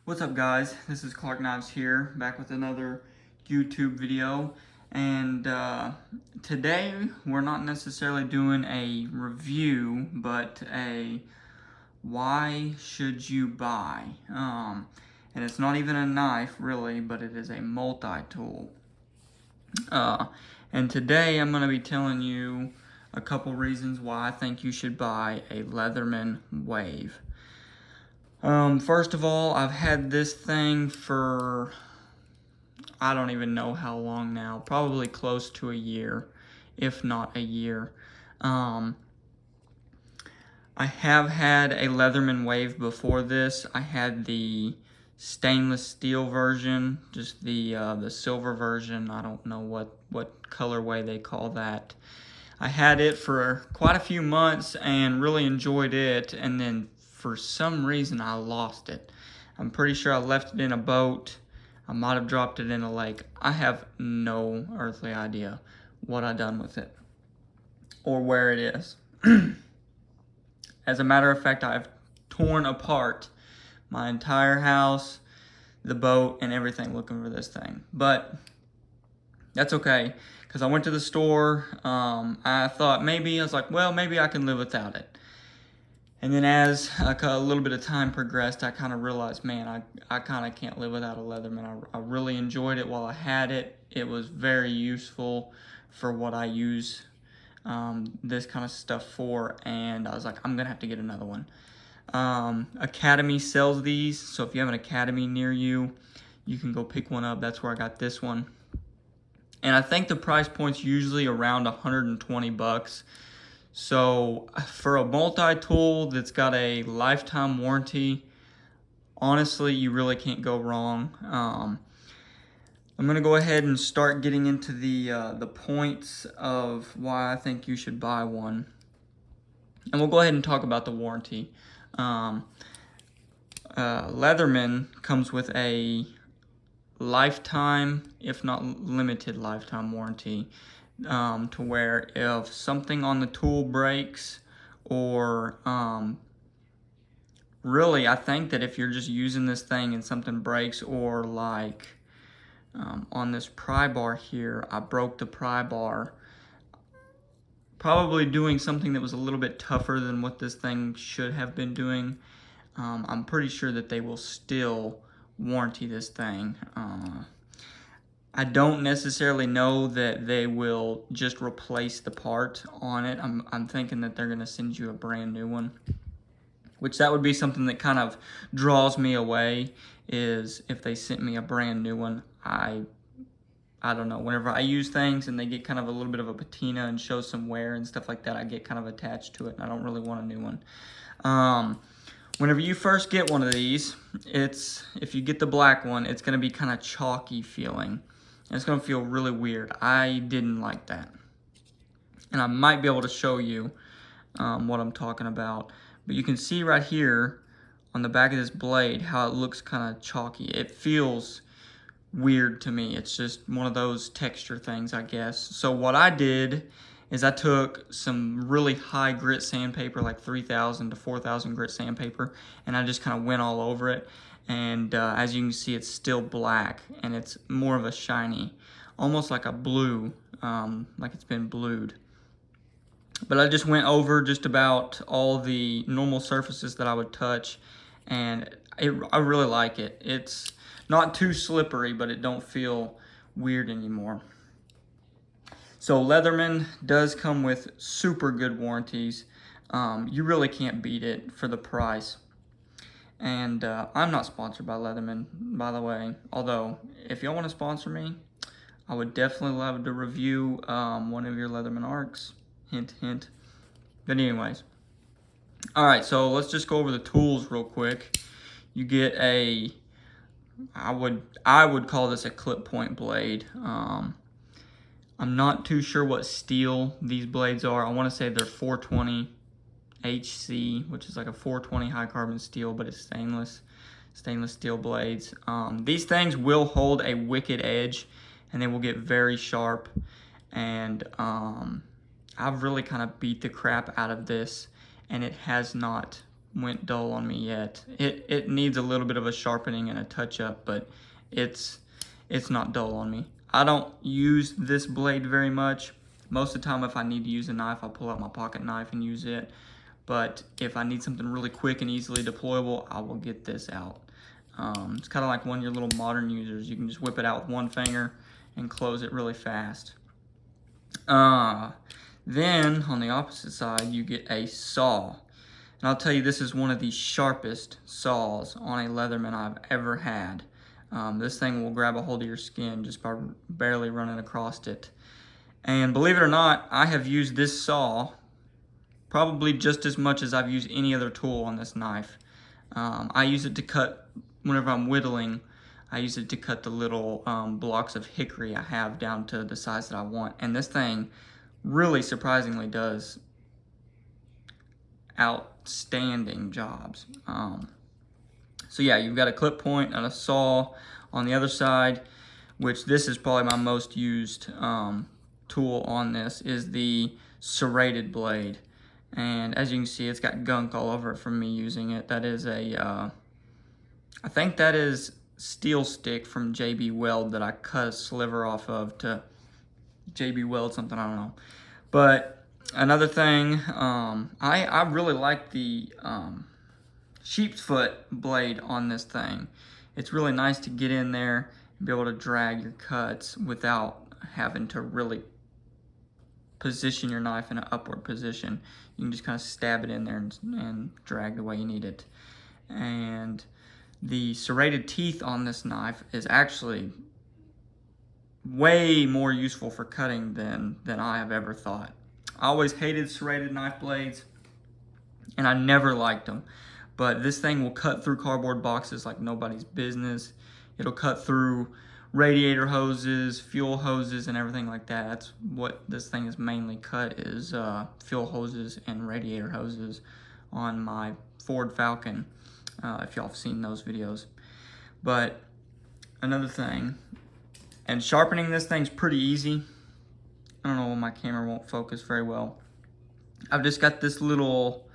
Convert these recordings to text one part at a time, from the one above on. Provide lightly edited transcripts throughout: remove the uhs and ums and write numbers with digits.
What's up, guys? This is Clark Knives here, back with another YouTube video. And today we're not necessarily doing a review, but a why should you buy. And it's not even a knife really, but it is a multi-tool. And today I'm going to be telling you a couple reasons why I think you should buy a Leatherman Wave. First of all, I've had this thing for, I don't even know how long now, probably close to a year, if not a year. I have had a Leatherman Wave before this. I had the stainless steel version, just the silver version. I don't know what colorway they call that. I had it for quite a few months and really enjoyed it, and then for some reason I lost it. I'm pretty sure I left it in a boat. I might have dropped it in a lake. I have no earthly idea what I done with it or where it is. As a matter of fact, I've torn apart my entire house, the boat, and everything looking for this thing. But that's okay, because I went to the store. I thought maybe I can live without it. And then as a little bit of time progressed, I kind of realized, man, I kind of can't live without a Leatherman. I really enjoyed it while I had it. It was very useful for what I use this kind of stuff for, and I was like, I'm going to have to get another one. Academy sells these, so if you have an Academy near you, you can go pick one up. That's where I got this one. And I think the price point's usually around 120 bucks. So for a multi-tool that's got a lifetime warranty, honestly, you really can't go wrong. I'm gonna go ahead and start getting into the points of why I think you should buy one, and we'll go ahead and talk about the warranty. Leatherman comes with a lifetime, if not limited lifetime warranty. To where if something on the tool breaks, or really I think that if you're just using this thing and something breaks, or like on this pry bar here, I broke the pry bar, probably doing something that was a little bit tougher than what this thing should have been doing. I'm pretty sure that they will still warranty this thing. I don't necessarily know that they will just replace the part on it. I'm thinking that they're going to send you a brand new one, which that would be something that kind of draws me away, is if they sent me a brand new one. I don't know, whenever I use things and they get kind of a little bit of a patina and show some wear and stuff like that, I get kind of attached to it, and I don't really want a new one. Whenever you first get one of these, if you get the black one, it's going to be kind of chalky feeling. It's going to feel really weird. I didn't like that. And I might be able to show you what I'm talking about. But you can see right here on the back of this blade how it looks kind of chalky. It feels weird to me. It's just one of those texture things, I guess. So what I did is I took some really high grit sandpaper, like 3,000 to 4,000 grit sandpaper, and I just kind of went all over it. And as you can see, it's still black, and it's more of a shiny, almost like a blue, like it's been blued. But I just went over just about all the normal surfaces that I would touch, and I really like it. It's not too slippery, but it don't feel weird anymore. So Leatherman does come with super good warranties. You really can't beat it for the price. And I'm not sponsored by Leatherman, by the way. Although, if y'all want to sponsor me, I would definitely love to review one of your Leatherman arcs. Hint, hint. But anyways. Alright, so let's just go over the tools real quick. You get a, I would call this a clip point blade. I'm not too sure what steel these blades are. I want to say they're 420 HC, which is like a 420 high carbon steel, but it's stainless steel blades. These things will hold a wicked edge, and they will get very sharp. And I've really kind of beat the crap out of this, and it has not went dull on me yet. It needs a little bit of a sharpening and a touch up, but it's not dull on me. I don't use this blade very much. Most of the time if I need to use a knife, I'll pull out my pocket knife and use it. But if I need something really quick and easily deployable, I will get this out. It's kind of like one of your little modern users. You can just whip it out with one finger and close it really fast. Then on the opposite side, you get a saw. And I'll tell you, this is one of the sharpest saws on a Leatherman I've ever had. This thing will grab a hold of your skin just by barely running across it. And believe it or not, I have used this saw probably just as much as I've used any other tool on this knife. I use it to cut, whenever I'm whittling, I use it to cut the little blocks of hickory I have down to the size that I want. And this thing really surprisingly does outstanding jobs. So yeah, you've got a clip point and a saw on the other side, which this is probably my most used tool on this, is the serrated blade. And as you can see, it's got gunk all over it from me using it. That is a, I think that is steel stick from JB Weld that I cut a sliver off of to JB Weld something, I don't know. But another thing, I really like the sheep's foot blade on this thing. It's really nice to get in there and be able to drag your cuts without having to really position your knife in an upward position. You can just kind of stab it in there and drag the way you need it. And the serrated teeth on this knife is actually way more useful for cutting than I have ever thought. I always hated serrated knife blades, and I never liked them. But this thing will cut through cardboard boxes like nobody's business. It'll cut through radiator hoses, fuel hoses, and everything like that. That's what this thing is mainly cut, is fuel hoses and radiator hoses on my Ford Falcon, if y'all have seen those videos. But another thing, and sharpening this thing's pretty easy. I don't know why my camera won't focus very well. I've just got this little,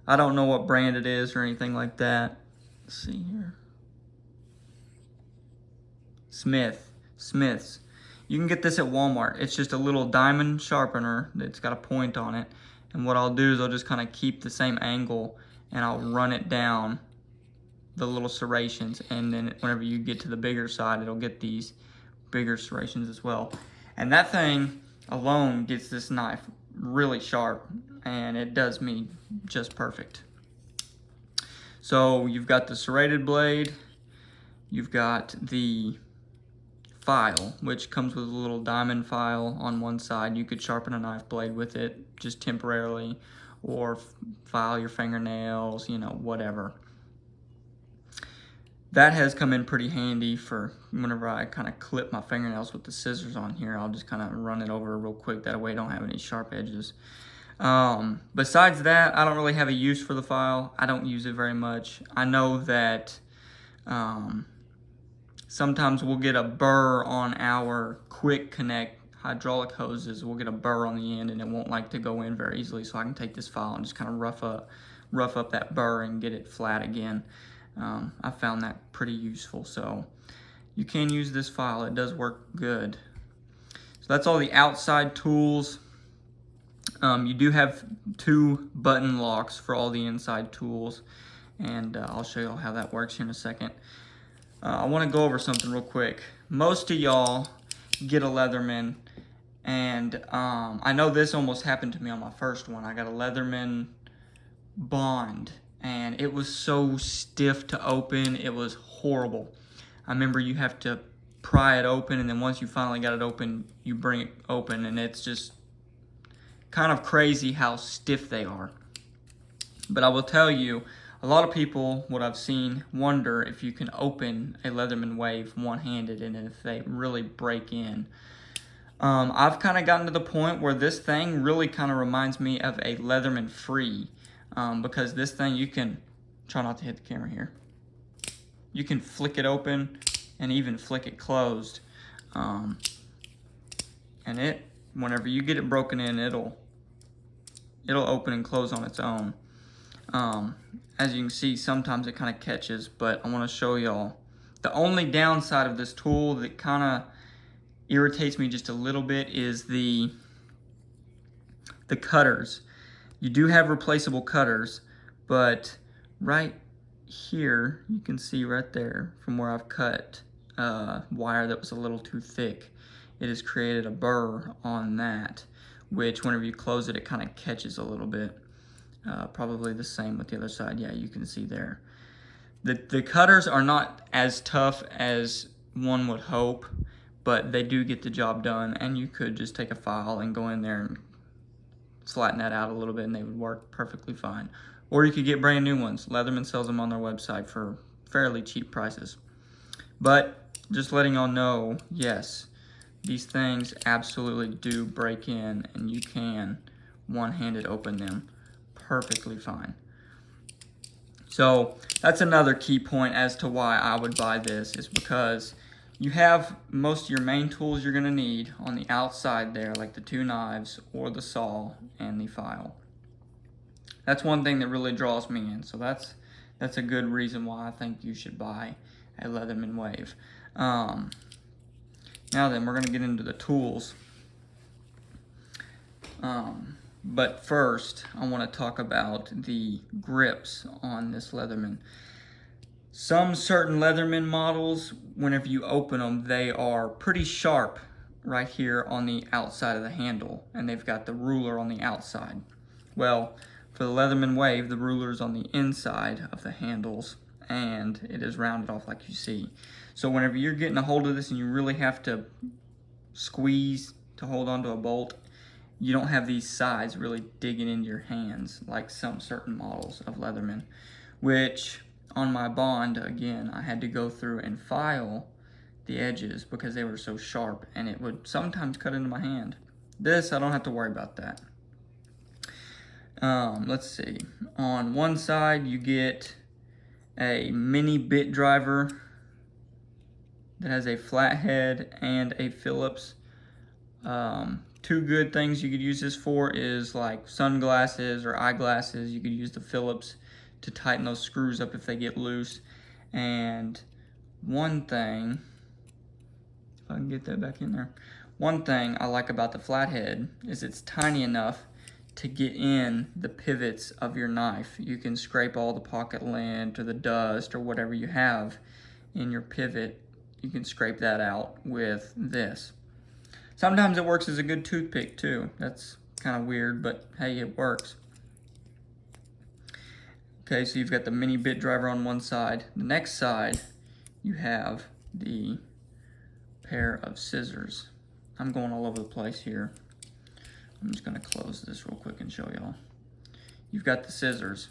I don't know what brand it is or anything like that. Let's see here. Smith's. You can get this at Walmart. It's just a little diamond sharpener that's got a point on it. And what I'll do is I'll just kind of keep the same angle and I'll run it down the little serrations. And then whenever you get to the bigger side, it'll get these bigger serrations as well. And that thing alone gets this knife really sharp, and it does me just perfect. So you've got the serrated blade, you've got the file, which comes with a little diamond file on one side. You could sharpen a knife blade with it just temporarily, or file your fingernails, you know, whatever. That has come in pretty handy for whenever I kind of clip my fingernails with the scissors on here. I'll just kind of run it over real quick. That way I don't have any sharp edges. Besides that, I don't really have a use for the file. I don't use it very much. I know that sometimes we'll get a burr on our quick connect hydraulic hoses. We'll get a burr on the end and it won't like to go in very easily. So I can take this file and just kind of rough up that burr and get it flat again. I found that pretty useful, so you can use this file. It does work good. So that's all the outside tools. You do have 2 button locks for all the inside tools, and I'll show you how that works here in a second. I want to go over something real quick. Most of y'all get a Leatherman, and I know this almost happened to me on my first one. I got a Leatherman Bond, and it was so stiff to open. It was horrible. I remember you have to pry it open, and then once you finally got it open, you bring it open, and it's just kind of crazy how stiff they are. But I will tell you, a lot of people, what I've seen, wonder if you can open a Leatherman Wave one-handed and if they really break in. I've kind of gotten to the point where this thing really kind of reminds me of a Leatherman Free. Because this thing, you can, try not to hit the camera here, you can flick it open and even flick it closed. And it, whenever you get it broken in, it'll open and close on its own. As you can see, sometimes it kind of catches, but I want to show y'all. The only downside of this tool that kind of irritates me just a little bit is the cutters. You do have replaceable cutters, but right here, you can see right there from where I've cut wire that was a little too thick. It has created a burr on that, which whenever you close it, it kind of catches a little bit. Probably the same with the other side. Yeah, you can see there. The cutters are not as tough as one would hope, but they do get the job done, and you could just take a file and go in there and flatten that out a little bit and they would work perfectly fine. Or you could get brand new ones. Leatherman sells them on their website for fairly cheap prices. But just letting y'all know, yes, these things absolutely do break in, and you can one-handed open them perfectly fine. So that's another key point as to why I would buy this, is because you have most of your main tools you're gonna need on the outside there, like the two knives or the saw and the file. That's one thing that really draws me in. So that's a good reason why I think you should buy a Leatherman Wave. Now then, we're gonna get into the tools. But first, I want to talk about the grips on this Leatherman. Some certain Leatherman models, whenever you open them, they are pretty sharp right here on the outside of the handle, and they've got the ruler on the outside. Well, for the Leatherman Wave, the ruler is on the inside of the handles, and it is rounded off like you see. So whenever you're getting a hold of this and you really have to squeeze to hold onto a bolt, you don't have these sides really digging into your hands like some certain models of Leatherman, which on my Bond, again, I had to go through and file the edges because they were so sharp, and it would sometimes cut into my hand. This, I don't have to worry about that. Let's see. On one side, you get a mini bit driver that has a flathead and a Phillips. Two good things you could use this for is like sunglasses or eyeglasses. You could use the Phillips to tighten those screws up if they get loose. And one thing, if I can get that back in there, one thing I like about the flathead is it's tiny enough to get in the pivots of your knife. You can scrape all the pocket lint or the dust or whatever you have in your pivot. You can scrape that out with this. Sometimes it works as a good toothpick too. That's kind of weird, but hey, it works. Okay, so you've got the mini bit driver on one side. The next side, you have the pair of scissors. I'm going all over the place here. I'm just gonna close this real quick and show y'all. You've got the scissors.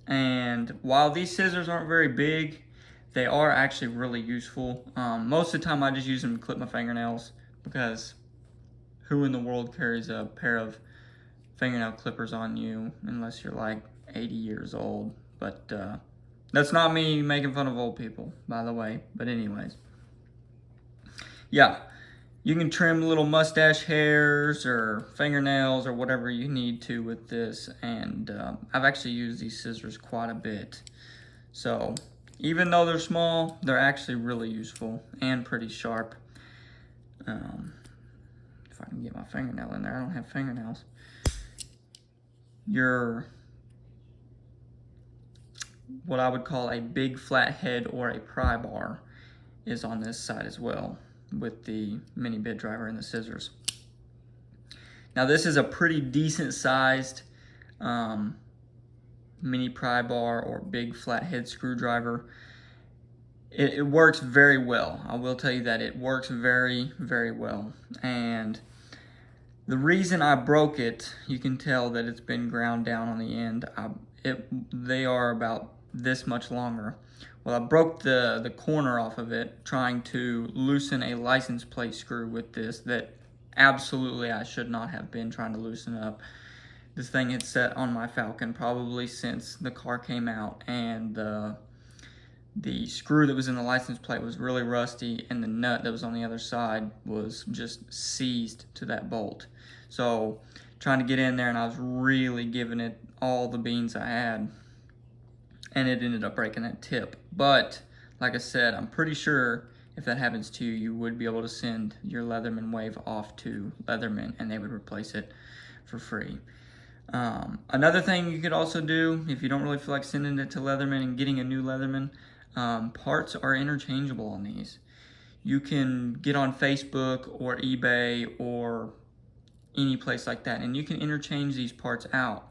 And while these scissors aren't very big, they are actually really useful. Most of the time I just use them to clip my fingernails, because who in the world carries a pair of fingernail clippers on you unless you're like 80 years old? But that's not me making fun of old people, by the way. But anyways, yeah, you can trim little mustache hairs or fingernails or whatever you need to with this. And I've actually used these scissors quite a bit. So even though they're small, they're actually really useful and pretty sharp. If I can get my fingernail in there, I don't have fingernails. Your, what I would call a big flat head or a pry bar is on this side as well, with the mini bit driver and the scissors. Now this is a pretty decent sized mini pry bar or big flathead screwdriver. It works very well. I will tell you that it works very, very well. And the reason I broke it, you can tell that it's been ground down on the end. They are about this much longer. Well, I broke the corner off of it trying to loosen a license plate screw with this that absolutely I should not have been trying to loosen up. This thing had sat on my Falcon probably since the car came out, and the screw that was in the license plate was really rusty, and the nut that was on the other side was just seized to that bolt. So trying to get in there, and I was really giving it all the beans I had. and it ended up breaking that tip. But like I said, I'm pretty sure if that happens to you, you would be able to send your Leatherman wave off to Leatherman and they would replace it for free. Another thing you could also do, if you don't really feel like sending it to Leatherman and getting a new Leatherman, parts are interchangeable on these. You can get on Facebook or eBay or any place like that, and you can interchange these parts out.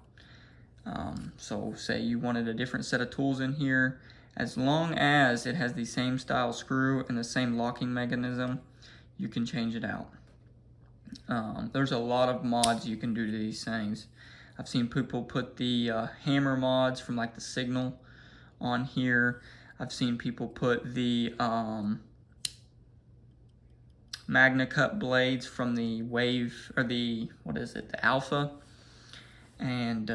So say you wanted a different set of tools in here, as long as it has the same style screw and the same locking mechanism, you can change it out. There's a lot of mods you can do to these things. I've seen people put the hammer mods from like the Signal on here. I've seen people put the Magna Cut blades from the Wave, or the, the Alpha. And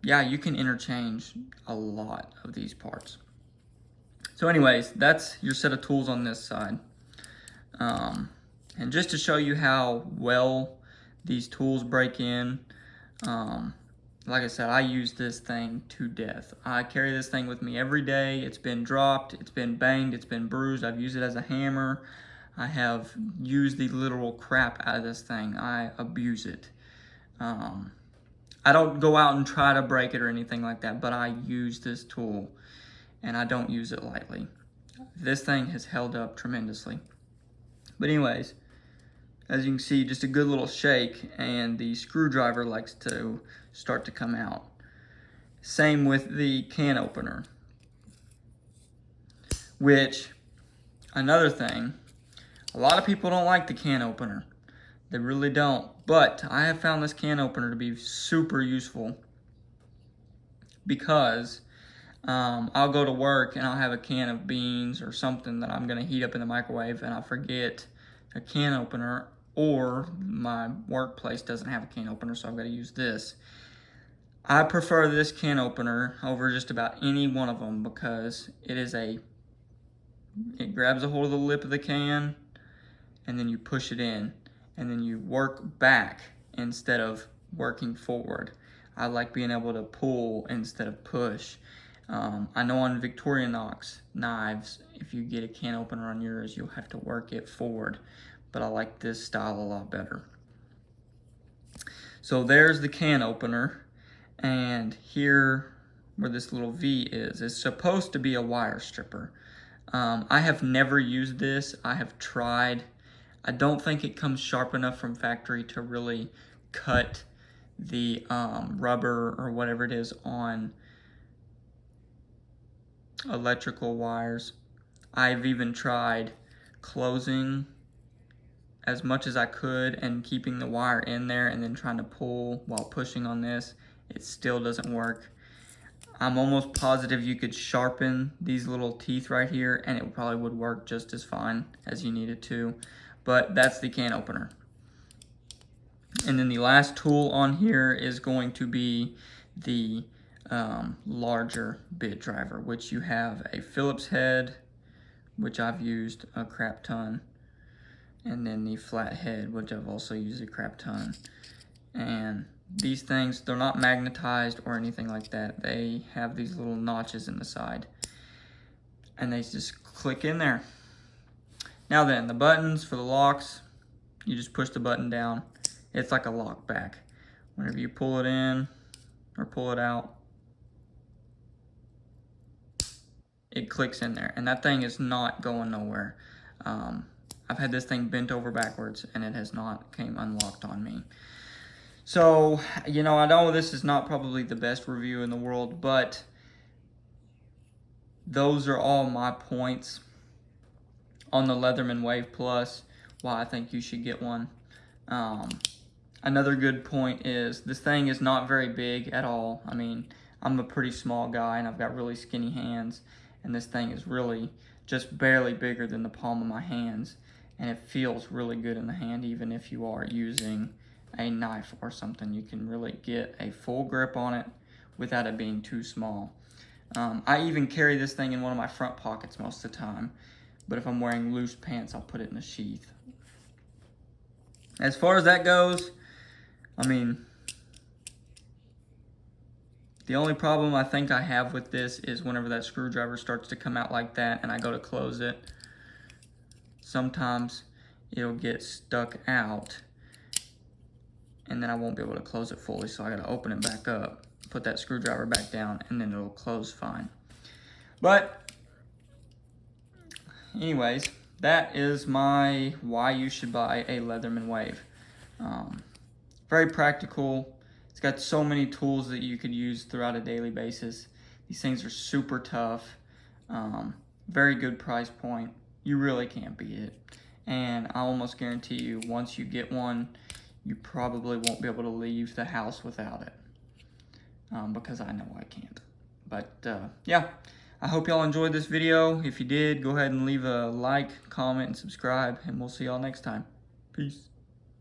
yeah, you can interchange a lot of these parts. So anyways, that's your set of tools on this side. And just to show you how well these tools break in, like I said, I use this thing to death. I carry this thing with me every day. It's been dropped, it's been banged, it's been bruised. I've used it as a hammer. I have used the literal crap out of this thing. I abuse it. I don't go out and try to break it or anything like that, but I use this tool and I don't use it lightly. This thing has held up tremendously. But anyways, as you can see, just a good little shake and the screwdriver likes to start to come out. Same with the can opener, which, another thing, a lot of people don't like the can opener. They really don't. But I have found this can opener to be super useful because I'll go to work and I'll have a can of beans or something that I'm going to heat up in the microwave and I forget a can opener, or my workplace doesn't have a can opener, so I've got to use this. I prefer this can opener over just about any one of them because it grabs a hold of the lip of the can and then you push it in and then you work back instead of working forward. I like being able to pull instead of push. I know on Victorinox knives, if you get a can opener on yours, you'll have to work it forward, but I like this style a lot better. So there's the can opener, and here where this little V is supposed to be a wire stripper. I have never used this. I have tried. I don't think it comes sharp enough from factory to really cut the rubber or whatever it is on electrical wires. I've even tried closing as much as I could and keeping the wire in there and then trying to pull while pushing on this. It still doesn't work. I'm almost positive you could sharpen these little teeth right here and it probably would work just as fine as you need it to. But that's the can opener. And then the last tool on here is going to be the larger bit driver, which you have a Phillips head, which I've used a crap ton, and then the flat head, which I've also used a crap ton. And these things, they're not magnetized or anything like that. They have these little notches in the side, and they just click in there. Now then, the buttons for the locks, you just push the button down. It's like a lock back. Whenever you pull it in or pull it out, it clicks in there, and that thing is not going nowhere. I've had this thing bent over backwards and it has not came unlocked on me. So, you know, I know this is not probably the best review in the world, but those are all my points on the Leatherman Wave Plus, why I think you should get one. Another good point is this thing is not very big at all. I mean, I'm a pretty small guy and I've got really skinny hands, and this thing is really just barely bigger than the palm of my hands, and it feels really good in the hand. Even if you are using a knife or something, you can really get a full grip on it without it being too small. I even carry this thing in one of my front pockets most of the time, but if I'm wearing loose pants, I'll put it in a sheath. As far as that goes, I mean, The only problem I think I have with this is whenever that screwdriver starts to come out like that and I go to close it, sometimes it'll get stuck out and then I won't be able to close it fully, so I gotta open it back up, put that screwdriver back down, and then it'll close fine. But anyways, that is my why you should buy a Leatherman Wave. Very practical. It's got so many tools that you could use throughout a daily basis. These things are super tough. Very good price point. You really can't beat it. And I almost guarantee you, once you get one, you probably won't be able to leave the house without it. Because I know I can't. But yeah, I hope y'all enjoyed this video. If you did, go ahead and leave a like, comment, and subscribe, and we'll see y'all next time. Peace.